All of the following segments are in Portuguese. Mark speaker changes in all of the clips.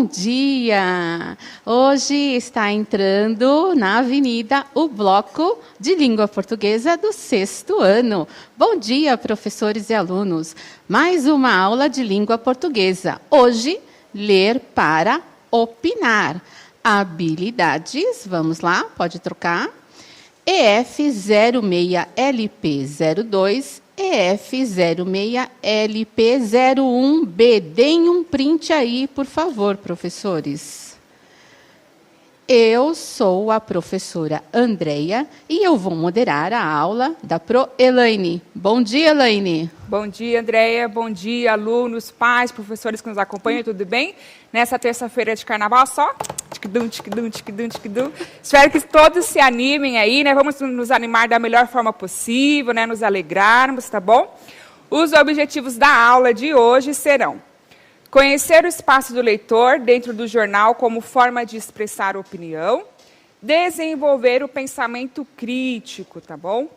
Speaker 1: Bom dia! Hoje está entrando na Avenida o bloco de língua portuguesa do 6º ano. Bom dia, professores e alunos. Mais uma aula de língua portuguesa. Hoje, ler para opinar. Habilidades, vamos lá, pode trocar. EF06LP02, EF06LP01B. Deem um print aí, por favor, professores. Eu sou a professora Andreia e eu vou moderar a aula da Pro Elaine. Bom dia, Elaine.
Speaker 2: Bom dia, Andreia. Bom dia, alunos, pais, professores que nos acompanham. Tudo bem? Nessa terça-feira de carnaval, só tic-dum, tic-dum, tic-dum, tic-dum. Espero que todos se animem aí, né? Vamos nos animar da melhor forma possível, né? Nos alegrarmos, tá bom? Os objetivos da aula de hoje serão: conhecer o espaço do leitor dentro do jornal como forma de expressar opinião, desenvolver o pensamento crítico, tá bom?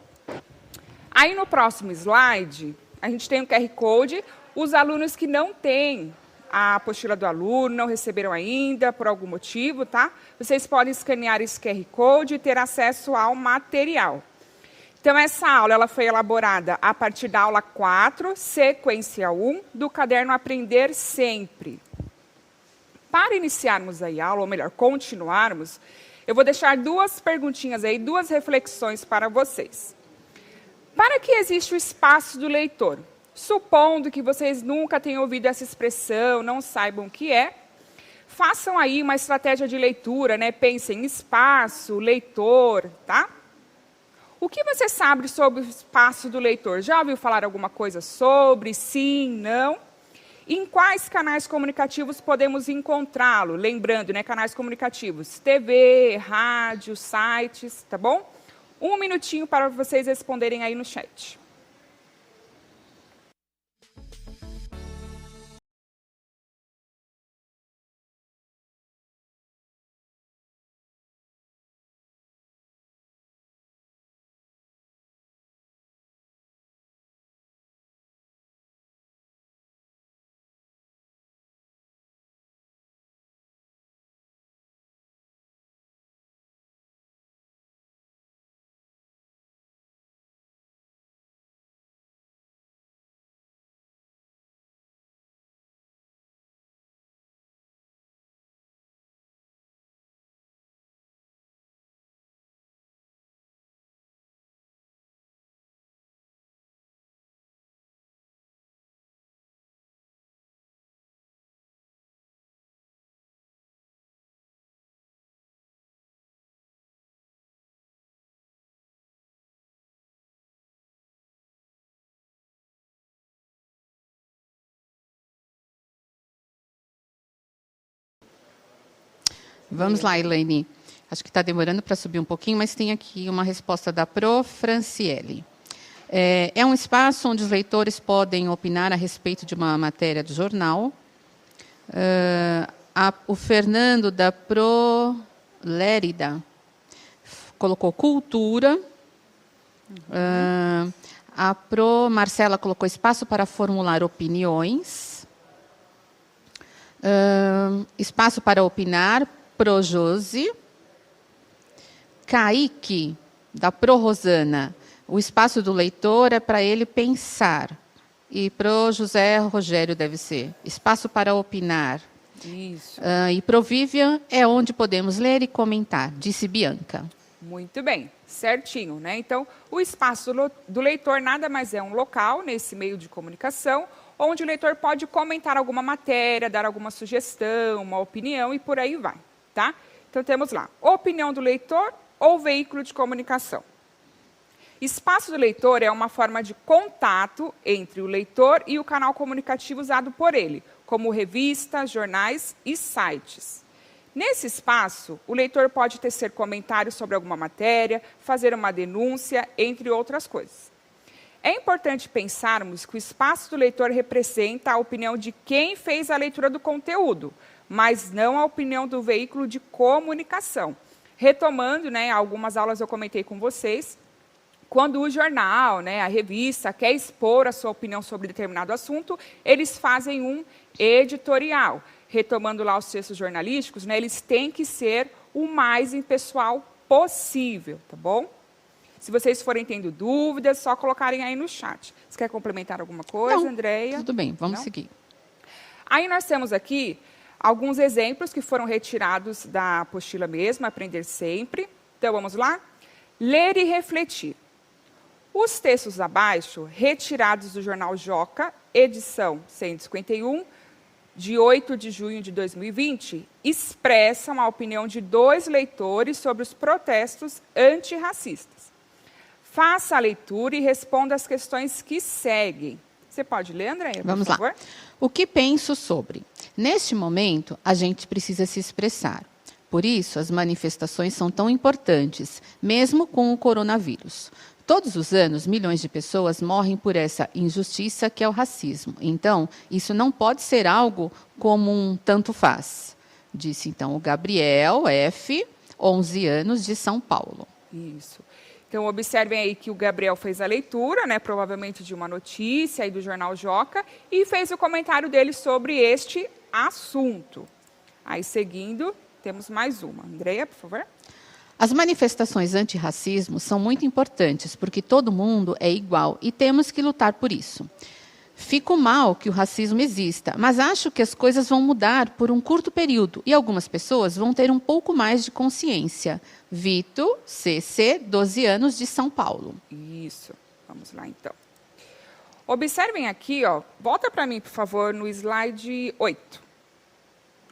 Speaker 2: Aí no próximo slide, a gente tem o QR Code. Os alunos que não têm a apostila do aluno, não receberam ainda, por algum motivo, tá? Vocês podem escanear esse QR Code e ter acesso ao material. Então, essa aula ela foi elaborada a partir da aula 4, sequência 1, do caderno Aprender Sempre. Para iniciarmos aí a aula, ou melhor, continuarmos, eu vou deixar duas perguntinhas aí, duas reflexões para vocês. Para que existe o espaço do leitor? Supondo que vocês nunca tenham ouvido essa expressão, não saibam o que é, façam aí uma estratégia de leitura, né? Pensem em espaço, leitor, tá? O que você sabe sobre o espaço do leitor? Já ouviu falar alguma coisa sobre? Sim, não? Em quais canais comunicativos podemos encontrá-lo? Lembrando, né, canais comunicativos, TV, rádio, sites, tá bom? Um minutinho para vocês responderem aí no chat.
Speaker 1: Vamos lá, Elaine. Acho que está demorando para subir um pouquinho, mas tem aqui uma resposta da Pro Franciele. É um espaço onde os leitores podem opinar a respeito de uma matéria de jornal. O Fernando, da Pro Lérida, colocou cultura. A Pro Marcela colocou espaço para formular opiniões. Espaço para opinar, Pro Josi. Kaique, da Pro Rosana, o espaço do leitor é para ele pensar. E Pro José Rogério deve ser espaço para opinar.
Speaker 2: Isso.
Speaker 1: E Pro Vivian é onde podemos ler e comentar, disse Bianca.
Speaker 2: Muito bem, certinho, né? Então, o espaço do leitor nada mais é um local, nesse meio de comunicação, onde o leitor pode comentar alguma matéria, dar alguma sugestão, uma opinião e por aí vai, tá? Então, temos lá, opinião do leitor ou veículo de comunicação. Espaço do leitor é uma forma de contato entre o leitor e o canal comunicativo usado por ele, como revistas, jornais e sites. Nesse espaço, o leitor pode tecer comentários sobre alguma matéria, fazer uma denúncia, entre outras coisas. É importante pensarmos que o espaço do leitor representa a opinião de quem fez a leitura do conteúdo, mas não a opinião do veículo de comunicação. Retomando, né, algumas aulas eu comentei com vocês, quando o jornal, né, a revista, quer expor a sua opinião sobre determinado assunto, eles fazem um editorial. retomando lá os textos jornalísticos, né, eles têm que ser o mais impessoal possível, tá bom? Se vocês forem tendo dúvidas, só colocarem aí no chat. Você quer complementar alguma coisa,
Speaker 1: Não,
Speaker 2: Andréia?
Speaker 1: tudo bem, vamos
Speaker 2: Não?
Speaker 1: seguir.
Speaker 2: Aí nós temos aqui alguns exemplos que foram retirados da apostila mesmo, Aprender Sempre. Então, vamos lá? Ler e refletir. Os textos abaixo, retirados do jornal Joca, edição 151, de 8 de junho de 2020, expressam a opinião de 2 leitores sobre os protestos antirracistas. Faça a leitura e responda as questões que seguem. Você pode ler, Andréia, por
Speaker 1: Vamos
Speaker 2: favor?
Speaker 1: lá. O que penso sobre? Neste momento, a gente precisa se expressar. Por isso, as manifestações são tão importantes, mesmo com o coronavírus. Todos os anos, milhões de pessoas morrem por essa injustiça que é o racismo. Então, isso não pode ser algo como um tanto faz, disse então o Gabriel F., 11 anos, de São Paulo.
Speaker 2: Isso. Então, observem aí que o Gabriel fez a leitura, né, provavelmente de uma notícia aí do jornal Joca, e fez o comentário dele sobre este assunto. Aí, seguindo, temos mais uma. Andréia, por favor.
Speaker 1: As manifestações antirracismo são muito importantes, porque todo mundo é igual e temos que lutar por isso. Fico mal que o racismo exista, mas acho que as coisas vão mudar por um curto período e algumas pessoas vão ter um pouco mais de consciência. Vitor, CC, 12 anos, de São Paulo.
Speaker 2: Isso. Vamos lá, então. Observem aqui, ó, volta para mim, por favor, no slide 8.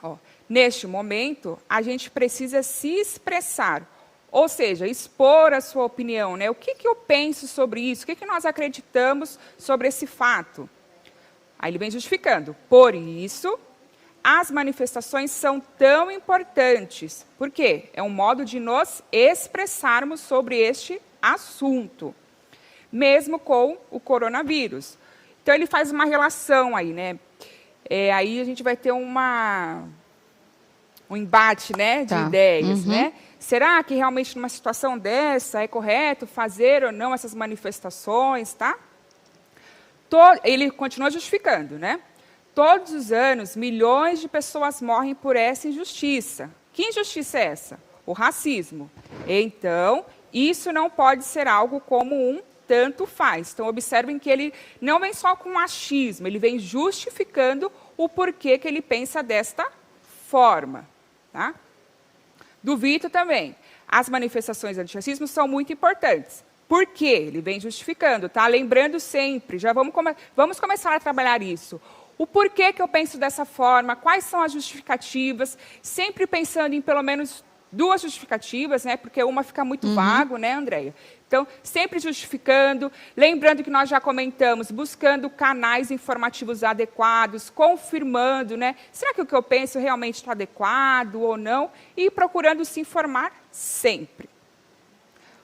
Speaker 2: Ó, neste momento, a gente precisa se expressar, ou seja, expor a sua opinião, né? O que eu penso sobre isso? O que nós acreditamos sobre esse fato? Aí ele vem justificando. Por isso, as manifestações são tão importantes. Por quê? É um modo de nos expressarmos sobre este assunto, mesmo com o coronavírus. Então, ele faz uma relação aí, né? Aí a gente vai ter um embate, né, de ideias, né? Será que realmente numa situação dessa é correto fazer ou não essas manifestações, tá? Ele continua justificando, né? Todos os anos, milhões de pessoas morrem por essa injustiça. Que injustiça é essa? O racismo. Então, isso não pode ser algo como um tanto faz. Então, observem que ele não vem só com achismo, ele vem justificando o porquê que ele pensa desta forma. Tá? Do Vitor também. As manifestações antirracismo são muito importantes. Por quê? Ele vem justificando, tá? Lembrando sempre, já vamos começar a trabalhar isso. O porquê que eu penso dessa forma, quais são as justificativas, sempre pensando em pelo menos 2 justificativas, né? Porque uma fica muito vago, né, Andréia? Então, sempre justificando, lembrando que nós já comentamos, buscando canais informativos adequados, confirmando, né? Será que o que eu penso realmente está adequado ou não? E procurando se informar sempre.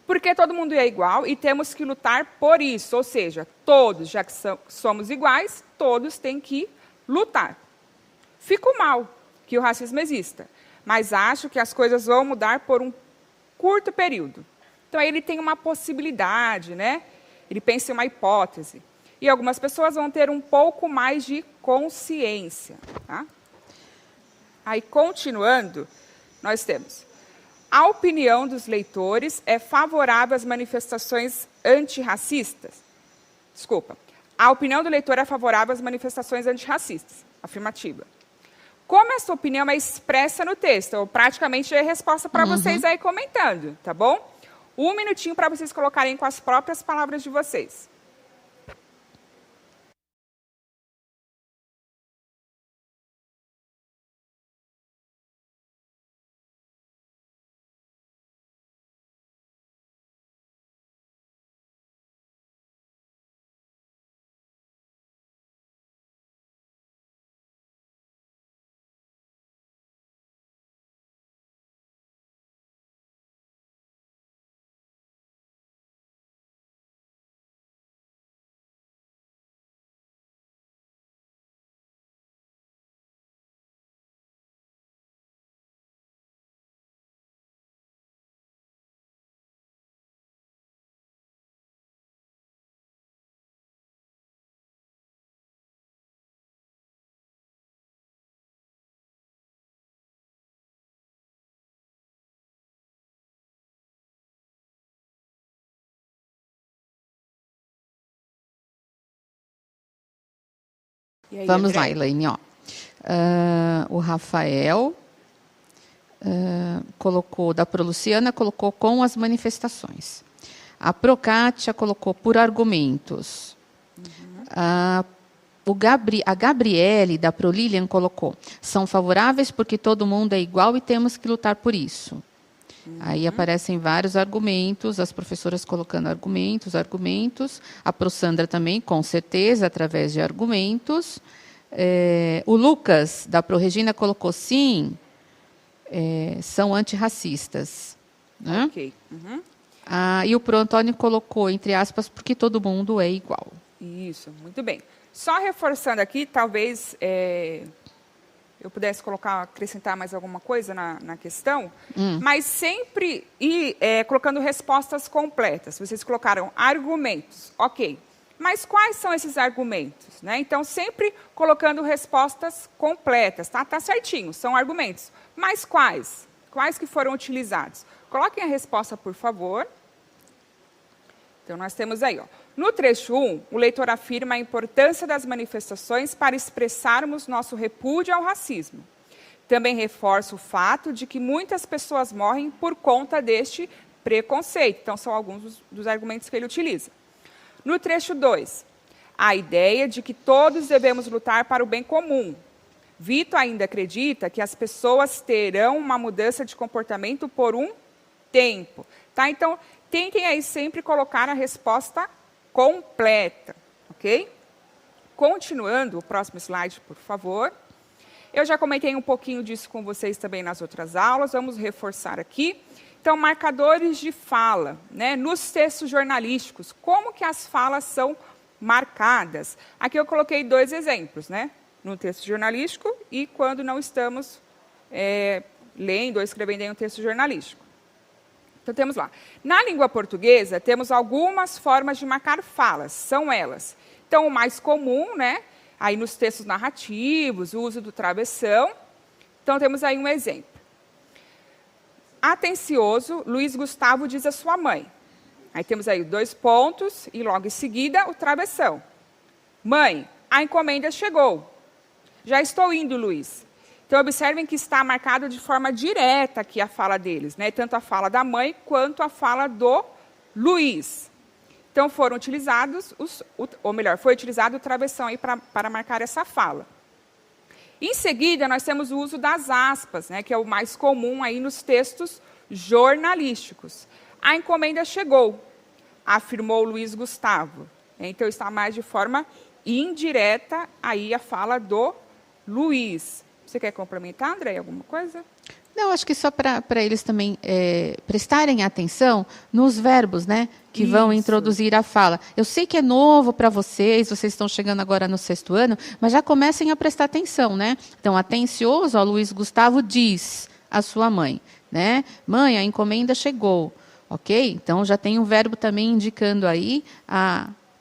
Speaker 2: Porque todo mundo é igual e temos que lutar por isso, ou seja, todos, já que somos iguais, todos têm que lutar. Fico mal que o racismo exista, mas acho que as coisas vão mudar por um curto período. Então, aí ele tem uma possibilidade, né? Ele pensa em uma hipótese. E algumas pessoas vão ter um pouco mais de consciência. Tá? Aí, continuando, nós temos: a opinião dos leitores é favorável às manifestações antirracistas? Desculpa. A opinião do leitor é favorável às manifestações antirracistas. Afirmativa. Como essa opinião é expressa no texto? Eu praticamente dei resposta para vocês aí comentando, tá bom? 1 minutinho para vocês colocarem com as próprias palavras de vocês. E aí,
Speaker 1: Vamos lá,
Speaker 2: André?
Speaker 1: Elaine, ó. O Rafael colocou, da Proluciana, colocou com as manifestações. A Procátia colocou por argumentos. A Gabriele, da Prolilian, colocou, são favoráveis porque todo mundo é igual e temos que lutar por isso. Aí aparecem vários argumentos, as professoras colocando argumentos. A Prosandra também, com certeza, através de argumentos. O Lucas, da Proregina, colocou sim, são antirracistas. Né?
Speaker 2: Ok.
Speaker 1: E o Pro Antônio colocou, entre aspas, porque todo mundo é igual.
Speaker 2: Isso, muito bem. Só reforçando aqui, talvez eu pudesse acrescentar mais alguma coisa na questão, mas sempre colocando respostas completas. Vocês colocaram argumentos, ok. Mas quais são esses argumentos? Né? Então, sempre colocando respostas completas, tá? Tá certinho, são argumentos. Mas quais? Quais que foram utilizados? Coloquem a resposta, por favor. Então, nós temos aí, ó. No trecho 1, o leitor afirma a importância das manifestações para expressarmos nosso repúdio ao racismo. Também reforça o fato de que muitas pessoas morrem por conta deste preconceito. Então, são alguns dos argumentos que ele utiliza. No trecho 2, a ideia de que todos devemos lutar para o bem comum. Vito ainda acredita que as pessoas terão uma mudança de comportamento por um tempo. Tá? Então, tentem aí sempre colocar a resposta completa, ok? Continuando, o próximo slide, por favor. Eu já comentei um pouquinho disso com vocês também nas outras aulas, vamos reforçar aqui. Então, marcadores de fala, né? Nos textos jornalísticos, como que as falas são marcadas? Aqui eu coloquei 2 exemplos, né? No texto jornalístico e quando não estamos lendo ou escrevendo em um texto jornalístico. Então, temos lá. Na língua portuguesa, temos algumas formas de marcar falas, são elas. Então, o mais comum, né? Aí nos textos narrativos, o uso do travessão. Então, temos aí um exemplo. Atencioso, Luiz Gustavo diz à sua mãe. Aí temos aí 2 pontos e logo em seguida o travessão. Mãe, a encomenda chegou. Já estou indo, Luiz. Então, observem que está marcado de forma direta aqui a fala deles, né? Tanto a fala da mãe quanto a fala do Luiz. Então, foram utilizados, foi utilizado o travessão aí para marcar essa fala. Em seguida, nós temos o uso das aspas, né? Que é o mais comum aí nos textos jornalísticos. A encomenda chegou, afirmou Luiz Gustavo. Então, está mais de forma indireta aí a fala do Luiz. Você quer complementar, André, alguma coisa?
Speaker 1: Não, acho que só para eles também prestarem atenção nos verbos, né, que vão introduzir a fala. Eu sei que é novo para vocês estão chegando agora no 6º ano, mas já comecem a prestar atenção, né? Então, atencioso, ó, Luiz Gustavo diz à sua mãe, né? Mãe, a encomenda chegou, ok? Então, já tem um verbo também indicando aí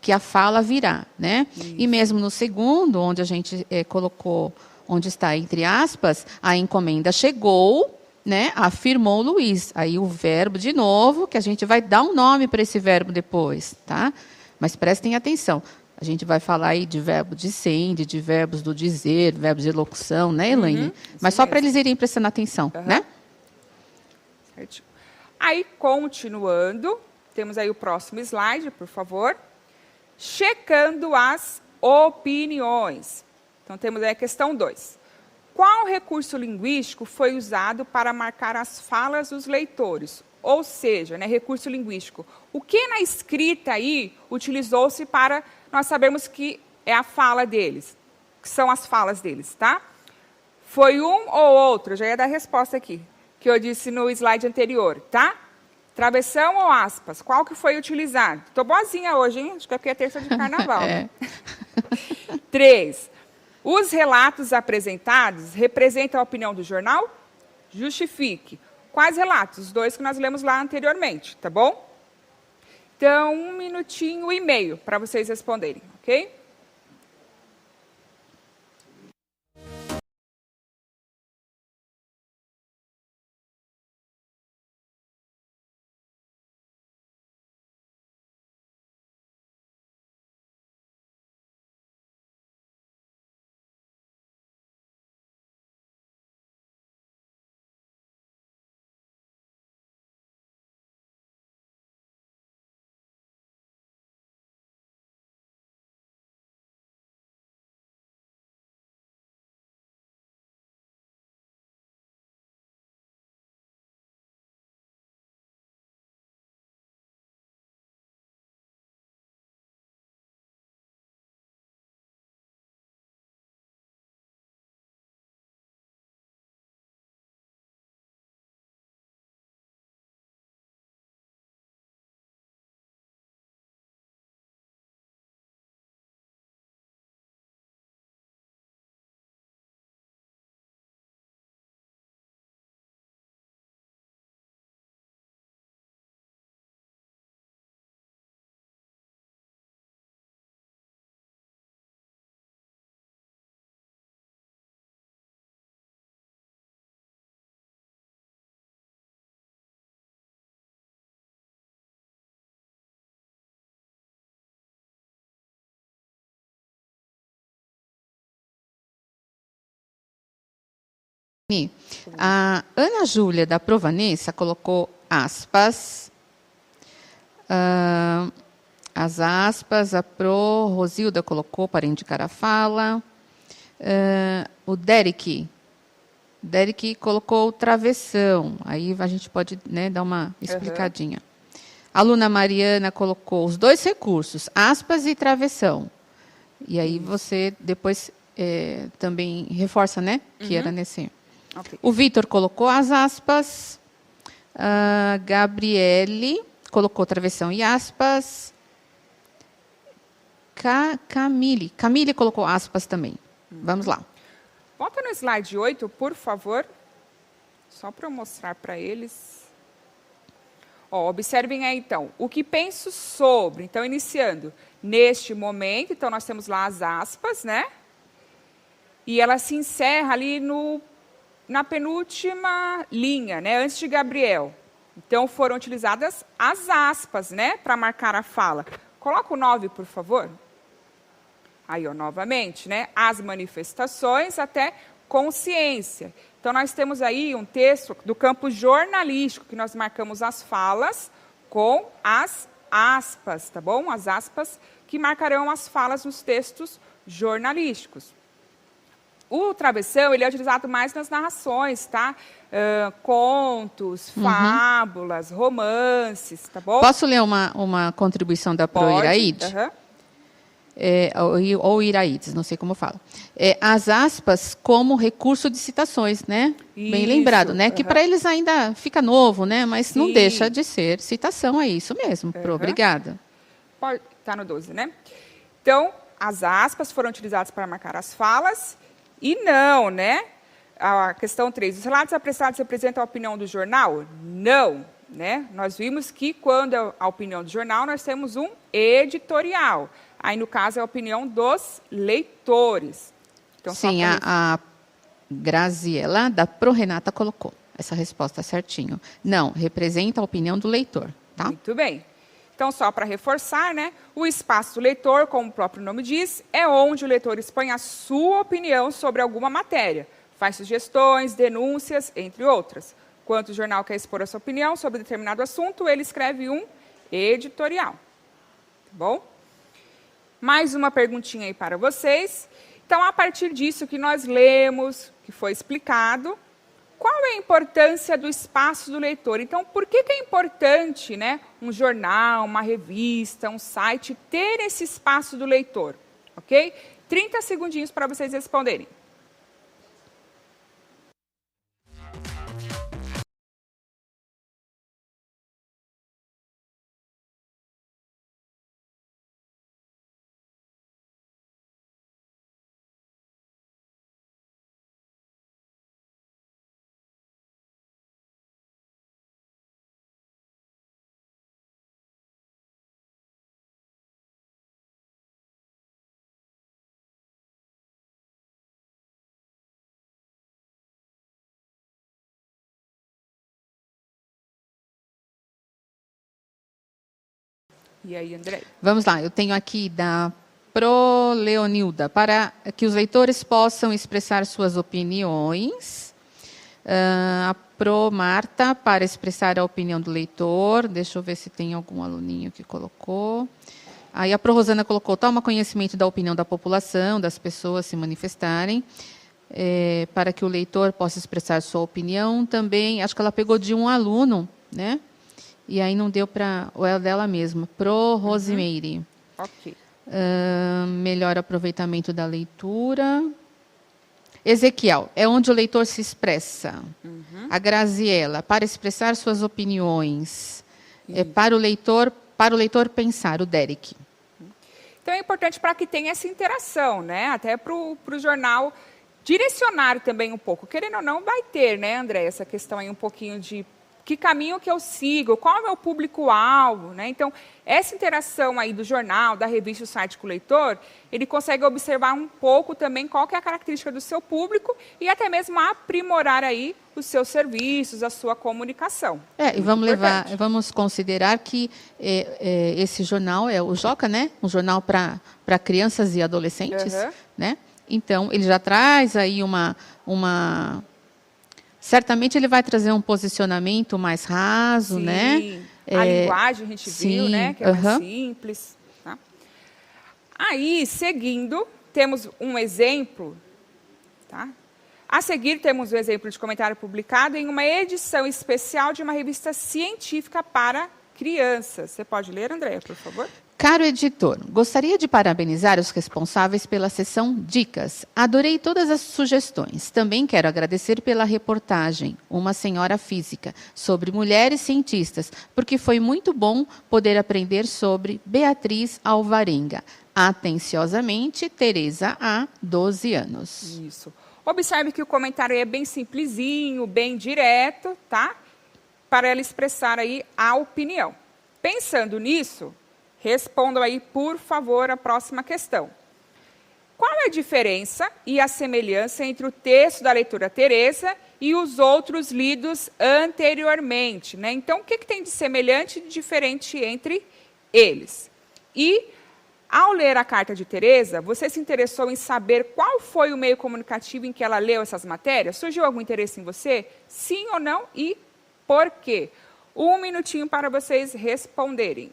Speaker 1: que a fala virá, né? Isso. E mesmo no segundo, onde a gente colocou, onde está entre aspas, a encomenda chegou, né? Afirmou Luiz. Aí o verbo de novo, que a gente vai dar um nome para esse verbo depois, tá? Mas prestem atenção. A gente vai falar aí de verbo de sende, de verbos do dizer, verbos de locução, né, Elaine? Mas só para eles irem prestando atenção, né?
Speaker 2: Certo. Aí, continuando, temos aí o próximo slide, por favor. Checando as opiniões. Então, temos aí a questão 2. Qual recurso linguístico foi usado para marcar as falas dos leitores? Ou seja, né, recurso linguístico. O que na escrita aí utilizou-se para nós sabermos que é a fala deles, que são as falas deles, tá? Foi um ou outro? Eu já ia dar a resposta aqui, que eu disse no slide anterior, tá? Travessão ou aspas? Qual que foi utilizado? Estou boazinha hoje, hein? Acho que é porque é terça de carnaval.
Speaker 1: É.
Speaker 2: 3. Os relatos apresentados representam a opinião do jornal? Justifique. Quais relatos? Os 2 que nós lemos lá anteriormente, tá bom? Então, 1 minutinho e meio para vocês responderem, ok?
Speaker 1: A Ana Júlia da Provanessa colocou aspas. As aspas, a Rosilda colocou para indicar a fala. O Derek colocou travessão. Aí a gente pode, né, dar uma explicadinha. A aluna Mariana colocou os dois recursos, aspas e travessão. E aí você depois também reforça, né, que era nesse... Okay. O Vitor colocou as aspas. A Gabriele colocou travessão e aspas. Camille colocou aspas também. Vamos lá.
Speaker 2: Volta no slide 8, por favor. Só para eu mostrar para eles. Observem aí, então. O que penso sobre. Então, iniciando. Neste momento, então, nós temos lá as aspas, né? E ela se encerra ali na penúltima linha, né? Antes de Gabriel. Então, foram utilizadas as aspas, né? Para marcar a fala. Coloca o 9, por favor. Aí, novamente, né? As manifestações até consciência. Então, nós temos aí um texto do campo jornalístico, que nós marcamos as falas com as aspas, tá bom? As aspas que marcarão as falas nos textos jornalísticos. O travessão, ele é utilizado mais nas narrações, tá? Contos, fábulas, romances, tá bom?
Speaker 1: Posso ler uma contribuição da Pro Iraíde? Ou Iraides, não sei como fala. As aspas como recurso de citações, né? Isso, bem lembrado, né? Que para eles ainda fica novo, né? Mas sim, não deixa de ser citação, é isso mesmo. Pro, obrigada.
Speaker 2: Está no 12, né? Então, as aspas foram utilizadas para marcar as falas e não, né? A questão 3. Os relatos apressados representam a opinião do jornal? Não, né? Nós vimos que quando é a opinião do jornal, nós temos um editorial. Aí, no caso, é a opinião dos leitores. Então,
Speaker 1: sim, a Graziela, da Pro Renata, colocou essa resposta certinho. Não, representa a opinião do leitor, tá?
Speaker 2: Muito bem. Então, só para reforçar, né? O espaço do leitor, como o próprio nome diz, é onde o leitor expõe a sua opinião sobre alguma matéria. Faz sugestões, denúncias, entre outras. Quando o jornal quer expor a sua opinião sobre determinado assunto, ele escreve um editorial. Tá bom? Mais uma perguntinha aí para vocês. Então, a partir disso que nós lemos, que foi explicado, qual é a importância do espaço do leitor? Então, por que é importante, né, um jornal, uma revista, um site, ter esse espaço do leitor? Ok? 30 segundinhos para vocês responderem. E aí, André?
Speaker 1: Vamos lá, eu tenho aqui da Pro Leonilda, para que os leitores possam expressar suas opiniões. A Pro Marta, para expressar a opinião do leitor. Deixa eu ver se tem algum aluninho que colocou. Aí a Pro Rosana colocou, toma conhecimento da opinião da população, das pessoas se manifestarem, para que o leitor possa expressar sua opinião também. Acho que ela pegou de um aluno, né? E aí não deu para... Ou é dela mesma. Pro Rosimeire.
Speaker 2: Ok.
Speaker 1: Melhor aproveitamento da leitura. Ezequiel, é onde o leitor se expressa. A Graziela, para expressar suas opiniões. Para o leitor pensar, o Derek.
Speaker 2: Então, é importante para que tenha essa interação, né? Até para o jornal direcionar também um pouco. Querendo ou não, vai ter, né, André, essa questão aí um pouquinho de que caminho que eu sigo, qual é o meu público-alvo, né? Então, essa interação aí do jornal, da revista, do site com o leitor, ele consegue observar um pouco também qual que é a característica do seu público e até mesmo aprimorar aí os seus serviços, a sua comunicação.
Speaker 1: E vamos considerar que esse jornal é o Joca, né? Um jornal para crianças e adolescentes, né? Então, ele já traz aí uma Certamente ele vai trazer um posicionamento mais raso,
Speaker 2: Sim.
Speaker 1: né?
Speaker 2: A linguagem a gente viu, né? Que é mais simples. Tá? Aí, seguindo, temos um exemplo. Tá? A seguir, temos o exemplo de comentário publicado em uma edição especial de uma revista científica para crianças. Você pode ler, Andréia, por favor?
Speaker 1: Caro editor, gostaria de parabenizar os responsáveis pela sessão Dicas. Adorei todas as sugestões. Também quero agradecer pela reportagem Uma Senhora Física, sobre mulheres cientistas, porque foi muito bom poder aprender sobre Beatriz Alvarenga. Atenciosamente, Tereza A, 12 anos.
Speaker 2: Isso. Observe que o comentário é bem simplesinho, bem direto, tá? Para ela expressar aí a opinião. Pensando nisso, respondam aí, por favor, a próxima questão. Qual é a diferença e a semelhança entre o texto da leitora Tereza e os outros lidos anteriormente, né? Então, o que tem de semelhante e de diferente entre eles? E, ao ler a carta de Tereza, você se interessou em saber qual foi o meio comunicativo em que ela leu essas matérias? Surgiu algum interesse em você? Sim ou não? E por quê? 1 minutinho para vocês responderem.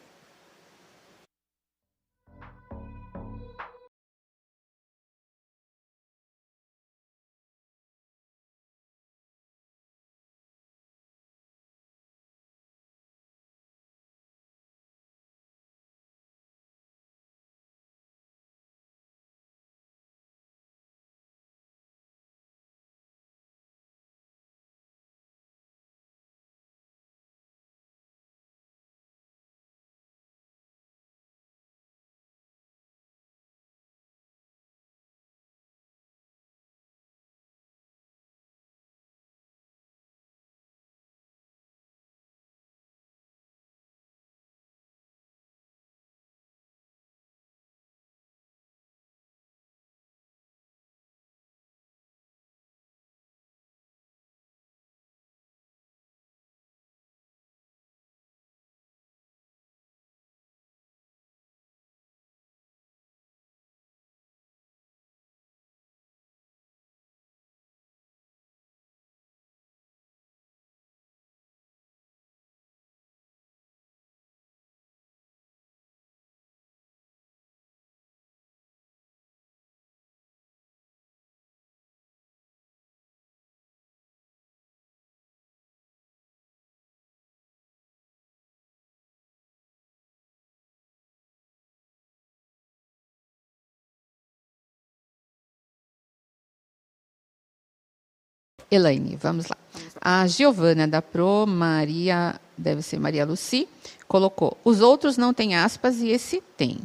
Speaker 1: Elaine, vamos lá. A Giovana da Pro Maria, deve ser Maria Luci, colocou: os outros não têm aspas e esse tem.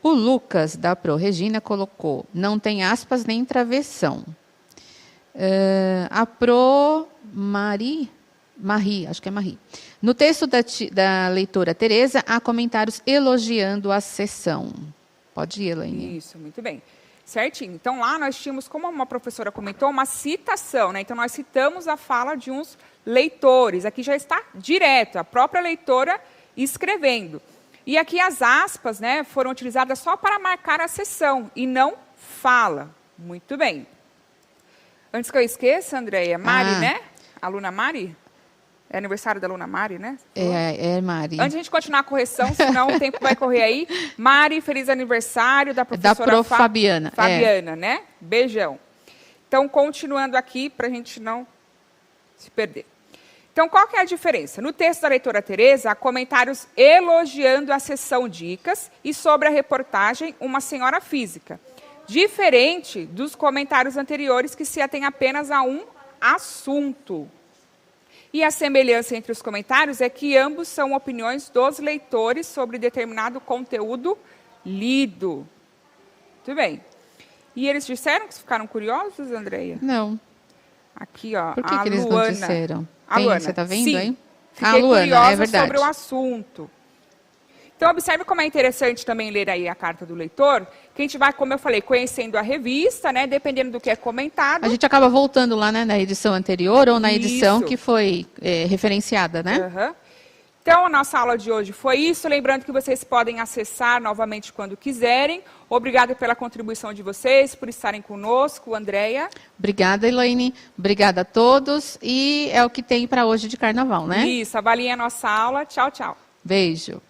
Speaker 1: O Lucas da Pro Regina colocou: não tem aspas nem travessão. A Pro Marie, acho que é Marie. No texto da leitora Tereza, há comentários elogiando a sessão. Pode ir, Elaine.
Speaker 2: Isso, muito bem. Certinho. Então, lá nós tínhamos, como uma professora comentou, uma citação, né? Então, nós citamos a fala de uns leitores. Aqui já está direto, a própria leitora escrevendo. E aqui as aspas, né, foram utilizadas só para marcar a sessão e não fala. Muito bem. Antes que eu esqueça, Andréia, Mari, né? A aluna Mari? É aniversário da aluna Mari, né?
Speaker 1: É Mari.
Speaker 2: Antes de a gente continuar a correção, senão o tempo vai correr aí. Mari, feliz aniversário da professora
Speaker 1: da Prof. Fabiana.
Speaker 2: Fabiana, né? Beijão. Então, continuando aqui, para a gente não se perder. Então, qual que é a diferença? No texto da leitora Tereza, há comentários elogiando a sessão Dicas e sobre a reportagem Uma Senhora Física. Diferente dos comentários anteriores, que se atém apenas a um assunto. E a semelhança entre os comentários é que ambos são opiniões dos leitores sobre determinado conteúdo lido. Muito bem. E eles disseram que ficaram curiosos, Andréia?
Speaker 1: Não.
Speaker 2: Aqui, ó,
Speaker 1: Por que eles não disseram?
Speaker 2: A Luana.
Speaker 1: Você está vendo
Speaker 2: Sim,
Speaker 1: aí?
Speaker 2: Fiquei
Speaker 1: Luana,
Speaker 2: curiosa
Speaker 1: é verdade.
Speaker 2: sobre o assunto. Então, observe como é interessante também ler aí a carta do leitor, que a gente vai, como eu falei, conhecendo a revista, né? Dependendo do que é comentado.
Speaker 1: A gente acaba voltando lá, né, na edição anterior ou na edição
Speaker 2: Isso.
Speaker 1: que foi referenciada, né?
Speaker 2: Uhum. Então, a nossa aula de hoje foi isso. Lembrando que vocês podem acessar novamente quando quiserem. Obrigada pela contribuição de vocês, por estarem conosco. Andréia.
Speaker 1: Obrigada, Elaine. Obrigada a todos. E é o que tem para hoje de carnaval, né?
Speaker 2: Isso, avaliem a nossa aula. Tchau, tchau.
Speaker 1: Beijo.